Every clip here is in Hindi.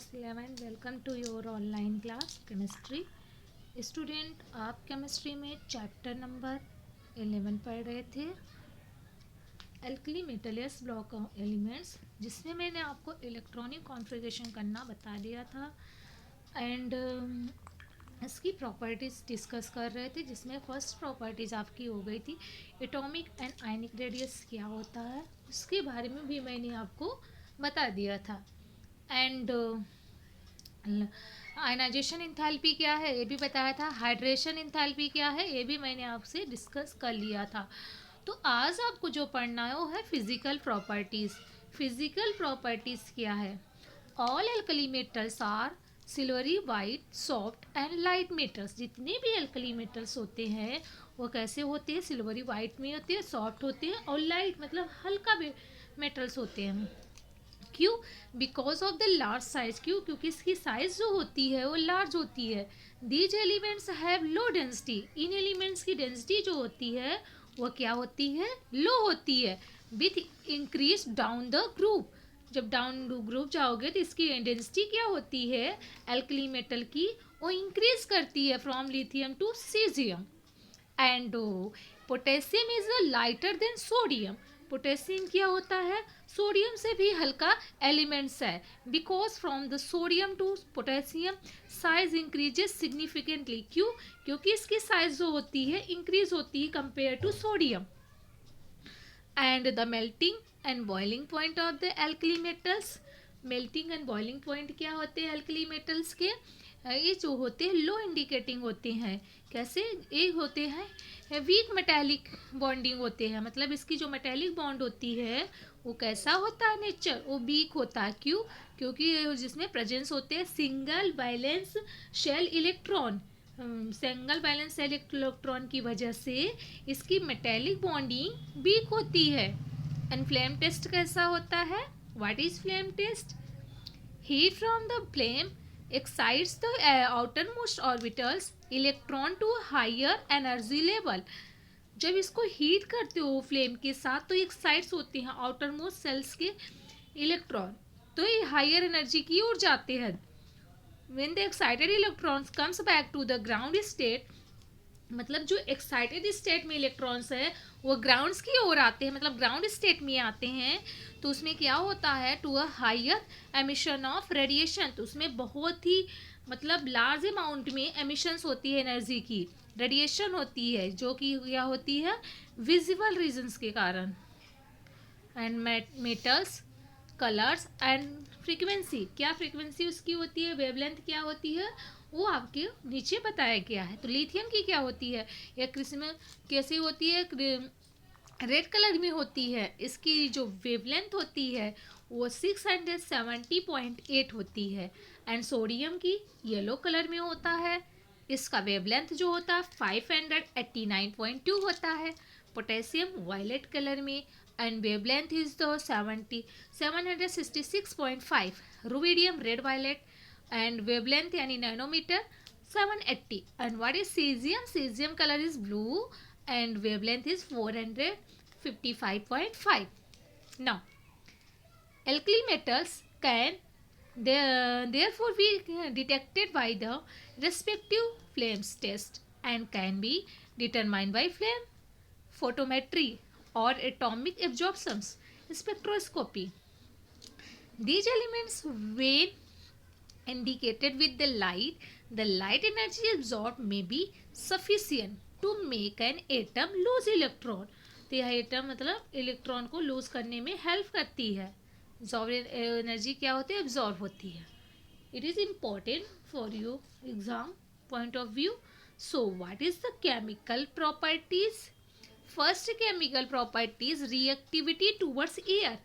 Class 11 welcome to your online class chemistry. Student, आप केमिस्ट्री में चैप्टर नंबर 11 पढ़ रहे थे, एल्कली मेटल्स ब्लॉक एलिमेंट्स, जिसमें मैंने आपको इलेक्ट्रॉनिक कॉन्फ़िगरेशन करना बता दिया था एंड इसकी प्रॉपर्टीज़ डिस्कस कर रहे थे, जिसमें फर्स्ट प्रॉपर्टीज़ आपकी हो गई थी एटॉमिक एंड आयनिक रेडियस क्या होता है, उसके बारे में भी मैंने आपको बता दिया था। एंड आयनाइजेशन इंथैल्पी क्या है ये भी बताया था। हाइड्रेशन इंथैल्पी क्या है ये भी मैंने आपसे डिस्कस कर लिया था। तो आज आपको जो पढ़ना है वो है फिजिकल प्रॉपर्टीज़। फिजिकल प्रॉपर्टीज़ क्या है? All alkali metals are silvery white soft and light metals. जितने भी एल्कली मेटल्स होते हैं वो कैसे होते हैं? सिल्वरी वाइट में होते हैं, सॉफ्ट होते हैं और लाइट मतलब हल्का मेटल्स होते हैं। क्यों? Because of the large size. क्यों? क्योंकि इसकी साइज जो होती है वो लार्ज होती है। These elements have low density. In elements की डेंसिटी जो होती है वो क्या होती है? लो होती है। With increase down the group. जब डाउन ग्रुप जाओगे तो इसकी डेंसिटी क्या होती है एल्कली मेटल की? वो इंक्रीज करती है from lithium to caesium. And potassium is lighter than sodium. Potassium क्या होता है? सोडियम से भी हल्का एलिमेंट्स है। Because from the sodium to potassium size increases significantly. क्यों? क्योंकि इसकी साइज जो होती है इंक्रीज होती है compare to sodium. And the melting and boiling point of the alkali metals. Melting and boiling point क्या होते हैं एल्कली मेटल्स के? ये जो होते हैं लो इंडिकेटिंग होते हैं। कैसे? ये होते हैं वीक मेटालिक बॉन्डिंग होते हैं। मतलब इसकी जो मेटालिक बॉन्ड होती है वो कैसा होता है नेचर? वो वीक होता है। क्यों? क्योंकि जिसमें प्रेजेंस होते हैं single valence shell electron. Single valence shell electron की वजह से इसकी मेटालिक बॉन्डिंग वीक होती है। एंड फ्लेम टेस्ट कैसा होता है? What is flame test? Heat from the flame excites the outermost orbitals electron to higher energy level। जब इसको हीट करते हो फ्लेम के साथ तो एक्साइट्स होते हैं आउटर मोस्ट सेल्स के इलेक्ट्रॉन, तो ये हायर एनर्जी की ओर जाते हैं। When the excited electrons comes back to the ground state, मतलब जो एक्साइटेड स्टेट में इलेक्ट्रॉन्स है वो ग्राउंड्स की ओर आते हैं, मतलब ग्राउंड स्टेट में आते हैं, तो उसमें क्या होता है? To a higher emission of radiation. तो उसमें बहुत ही मतलब लार्ज अमाउंट में एमिशंस होती है एनर्जी की, रेडिएशन होती है, जो कि क्या होती है? विजिबल रीजन्स के कारण। And metals colours and frequency. क्या फ्रीक्वेंसी उसकी होती है? वेवलेंथ क्या होती है? वो आपके नीचे बताया गया है। तो लिथियम की क्या होती है? या क्रिस्टल कैसी होती है? रेड कलर में होती है। इसकी जो वेवलेंथ होती है वो 670.8 होती है। एंड सोडियम की येलो कलर में होता है। इसका वेवलेंथ जो होता है 589.2 होता है। पोटेशियम वायलेट कलर में and wavelength is the 766.5। Rubidium red violet and wavelength यानी nanometre 780। And what is caesium? Caesium colour is blue and wavelength is 455.5. Now, alkali metals can therefore be detected by the respective flames test and can be determined by flame photometry or atomic absorptions spectroscopy. These elements, when indicated with the light energy absorbed may be sufficient to make an atom lose electron। तो यह एटम मतलब इलेक्ट्रॉन को लूज करने में हेल्प करती है। एनर्जी क्या होती है? एब्जॉर्ब होती है। It is important for you exam point of view. So what is the chemical properties? First chemical properties reactivity towards air.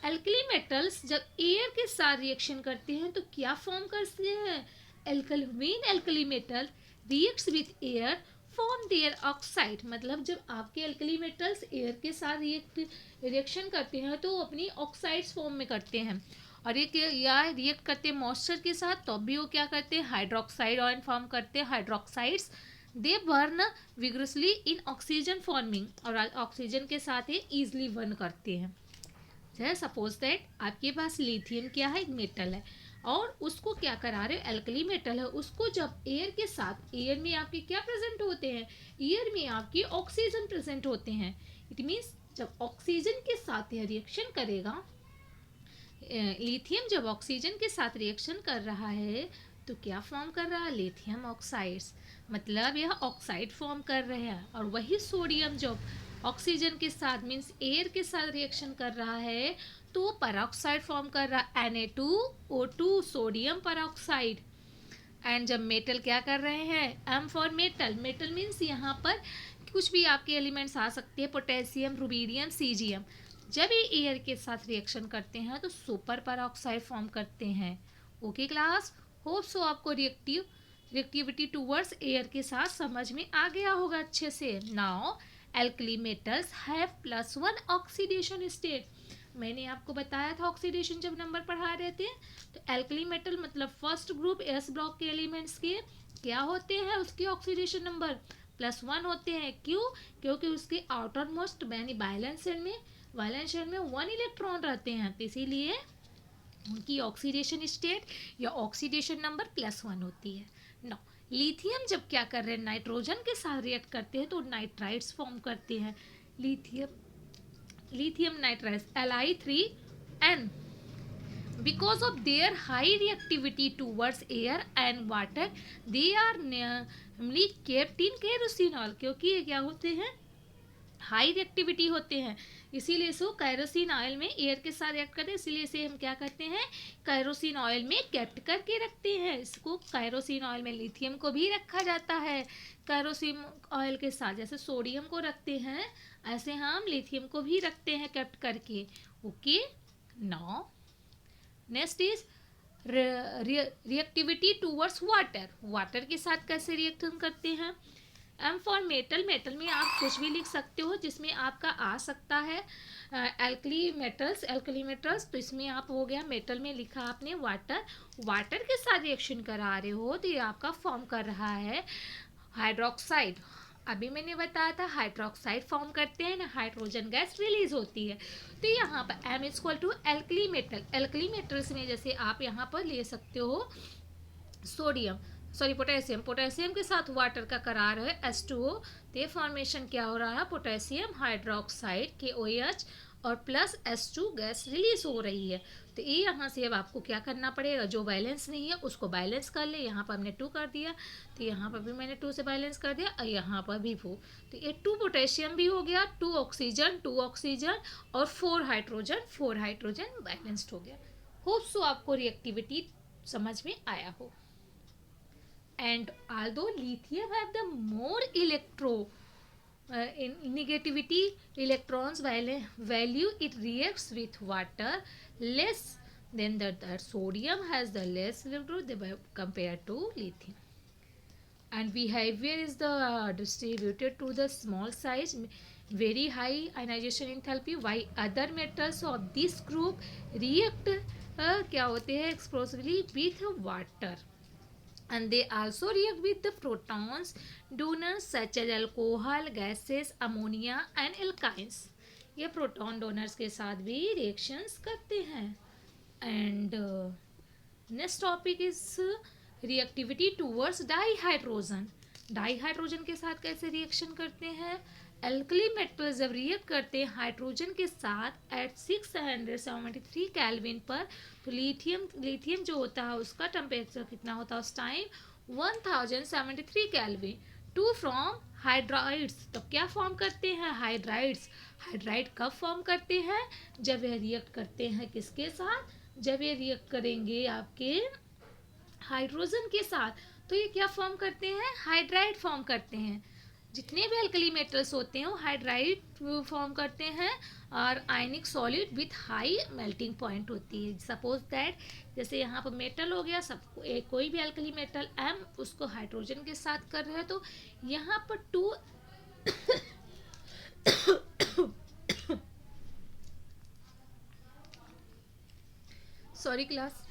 Alkali metals जब एयर के साथ रिएक्शन करते हैं तो क्या फॉर्म करते हैं? Alkaline alkali metal reacts with air form their oxide. मतलब जब आपके एल्कली मेटल्स एयर के साथ रिएक्शन करते हैं तो अपनी ऑक्साइड्स फॉर्म में करते हैं। और ये या रिएक्ट करते हैं मॉइस्चर के साथ तो भी वो क्या करते हैं? हाइड्रोक्साइड आयन फॉर्म करते हैं। हाइड्रोक्साइड्स दे बर्न विग्रसली इन ऑक्सीजन फॉर्मिंग, और ऑक्सीजन के साथ ये ईजिली बर्न करते हैं। सपोज दैट आपके पास लिथियम क्या है? एक मेटल है। और उसको क्या करा रहे, एल्कली मेटल है, उसको जब एयर के साथ, एयर में आपके क्या प्रेजेंट होते हैं, एयर में आपके ऑक्सीजन प्रेजेंट होते हैं। इट मीन्स जब ऑक्सीजन के साथ यह रिएक्शन करेगा, लिथियम जब ऑक्सीजन के साथ रिएक्शन कर रहा है तो क्या फॉर्म कर रहा है, लिथियम ऑक्साइड्स, मतलब यह ऑक्साइड फॉर्म कर रहे हैं। और वही सोडियम जब ऑक्सीजन के साथ मीन्स एयर के साथ रिएक्शन कर रहा है तो परऑक्साइड फॉर्म कर रहा है, Na2O2 सोडियम परऑक्साइड। एंड जब मेटल क्या कर रहे हैं, M for metal, metal means यहाँ पर कुछ भी आपके एलिमेंट्स आ सकते हैं, पोटेशियम, रुबीडियम, सीजियम। जब ये एयर के साथ रिएक्शन करते हैं तो सुपर परऑक्साइड फॉर्म करते हैं। ओके क्लास, होप सो आपको रिएक्टिविटी टूवर्ड्स एयर के साथ समझ में आ गया होगा अच्छे से। Now alkali metals have +1 oxidation state. मैंने आपको बताया था ऑक्सीडेशन जब नंबर पढ़ा रहे थे, तो एल्कली मेटल मतलब फर्स्ट ग्रुप एस ब्लॉक के एलिमेंट्स के क्या होते हैं, उसके ऑक्सीडेशन नंबर +1 होते हैं। क्यों, क्योंकि उसके आउटर मोस्ट यानी वैलेंस शेल में 1 इलेक्ट्रॉन रहते हैं, तो इसीलिए उनकी ऑक्सीडेशन स्टेट या ऑक्सीडेशन नंबर +1 होती है। नो, लिथियम जब क्या कर रहे हैं, नाइट्रोजन के साथ रिएक्ट करते हैं तो नाइट्राइड्स फॉर्म करते हैं। Lithium nitrides Li3n, because of their high reactivity towards air and water they are namely kept in kerosinol, क्योंकि ये क्या होते हैं, हाई रिएक्टिविटी होते हैं, इसीलिए इसको कैरोसिन ऑयल में एयर के साथ रिएक्ट करते हैं, इसीलिए इसे हम क्या करते हैं, कैरोसिन ऑयल में कैप्ट करके रखते हैं। इसको कैरोसिन ऑयल में लिथियम को भी रखा जाता है कैरोसिन ऑयल के साथ, जैसे सोडियम को रखते हैं ऐसे हम लिथियम को भी रखते हैं कैप्ट करके। Okay, now next is reactivity towards water. Water के साथ कैसे रिएक्शन करते हैं, एम फॉर मेटल, मेटल में आप कुछ भी लिख सकते हो जिसमें आपका आ सकता है एल्कली मेटल्स, तो इसमें आप हो गया मेटल में लिखा आपने वाटर, वाटर के साथ रिएक्शन करा रहे हो तो ये आपका फॉर्म कर रहा है हाइड्रोक्साइड। अभी मैंने बताया था हाइड्रोक्साइड फॉर्म करते हैं ना, हाइड्रोजन गैस रिलीज होती है। तो यहाँ पर M = alkali metal, alkali metals में जैसे आप यहाँ पर ले सकते हो पोटेशियम के साथ वाटर का करार है H2O, तो ये फॉर्मेशन क्या हो रहा है, पोटेशियम हाइड्रोक्साइड KOH और प्लस H2 गैस रिलीज हो रही है। तो ये यहाँ से अब आपको क्या करना पड़ेगा, जो बैलेंस नहीं है उसको बैलेंस कर ले, यहाँ पर हमने 2 कर दिया तो यहाँ पर भी मैंने 2 से बैलेंस कर दिया और यहाँ पर भी 4, तो ये 2 पोटेशियम भी हो गया, 2 ऑक्सीजन और 4 हाइड्रोजन बैलेंस्ड हो गया। होप सो आपको रिएक्टिविटी समझ में आया हो। And although lithium have the more in negativity electrons value, it reacts with water less than that sodium has the less electron compared to lithium. And behavior is the distributed to the small size, very high ionization enthalpy, while other metals of this group react क्या होते हैं, explosively with water. And they also react with the protons donors such as alcohol gases, ammonia and alkynes. ये प्रोटॉन डोनर्स के साथ भी रिएक्शंस करते हैं। And next topic is reactivity towards dihydrogen. Dihydrogen के साथ कैसे रिएक्शन करते हैं, एल्कली मेटल्स जब रिएक्ट करते हैं हाइड्रोजन के साथ एट 673 केल्विन पर, तो लिथियम जो होता है उसका टेम्परेचर कितना होता है उस टाइम 1073 केल्विन। 2 फ्रॉम हाइड्राइड्स, तो क्या फॉर्म करते हैं, हाइड्राइड कब फॉर्म करते हैं, जब ये रिएक्ट करते हैं किसके साथ, जब ये रिएक्ट करेंगे आपके हाइड्रोजन के साथ, तो ये क्या फॉर्म करते हैं, हाइड्राइड फॉर्म करते हैं। जितने भी अल्कली मेटल्स होते हैं वो हाइड्राइड फॉर्म करते हैं और आयनिक solid with high melting point होती है। सपोज दैट जैसे यहाँ पर मेटल हो गया, सब कोई भी अल्कली मेटल M उसको हाइड्रोजन के साथ कर रहे हैं, तो यहाँ पर 2 सॉरी क्लास,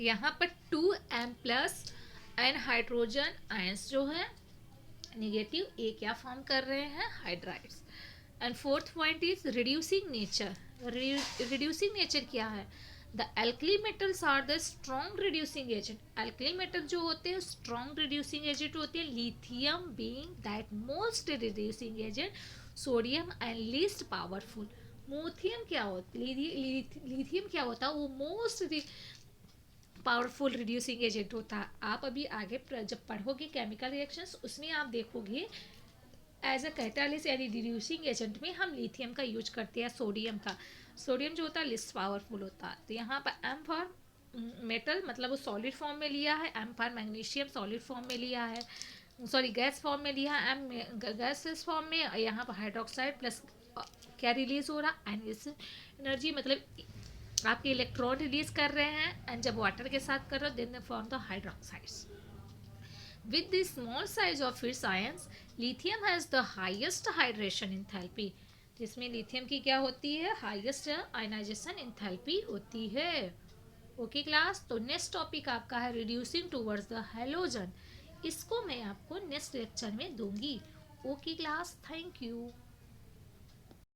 यहाँ पर 2M+ एंड हाइड्रोजन आयंस जो है नेगेटिव, ए क्या फॉर्म कर रहे हैं, hydrides. And fourth point is reducing nature. Reducing nature क्या है, the alkali metals are the strong reducing agent. Alkali metal जो होते हैं स्ट्रॉन्ग रिड्यूसिंग एजेंट होते हैं. Lithium being that most reducing agent, sodium and least powerful. मोथियम क्या होता, लिथियम क्या होता है, वो मोस्ट पावरफुल रिड्यूसिंग एजेंट होता है. आप अभी आगे जब पढ़ोगे केमिकल रिएक्शंस उसमें आप देखोगे एज अ कैटालिस्ट यानी रिड्यूसिंग एजेंट में हम लिथियम का यूज करते हैं. सोडियम का, सोडियम जो होता है लिस्ट पावरफुल होता है. तो यहाँ पर एम फॉर मेटल मतलब वो सॉलिड फॉर्म में लिया है. M for magnesium solid form में लिया है, सॉरी गैस फॉर्म में लिया है. एम गैस फॉर्म में. यहाँ पर हाइड्रोक्साइड प्लस क्या रिलीज हो रहा है, एनएस एनर्जी, मतलब आपके इलेक्ट्रॉन रिलीज कर रहे हैं. एंड जब वाटर के साथ कर रहे हो then form the hydroxides. With the small size of its ions, lithium has the highest hydration enthalpy. जिसमें लिथियम की क्या होती है, हाईएस्ट आयनाइजेशन एंथैल्पी होती है. ओके क्लास, तो नेक्स्ट टॉपिक आपका है रिड्यूसिंग टूवर्ड्स द हैलोजन. इसको मैं आपको नेक्स्ट लेक्चर में दूंगी. Okay class, thank you.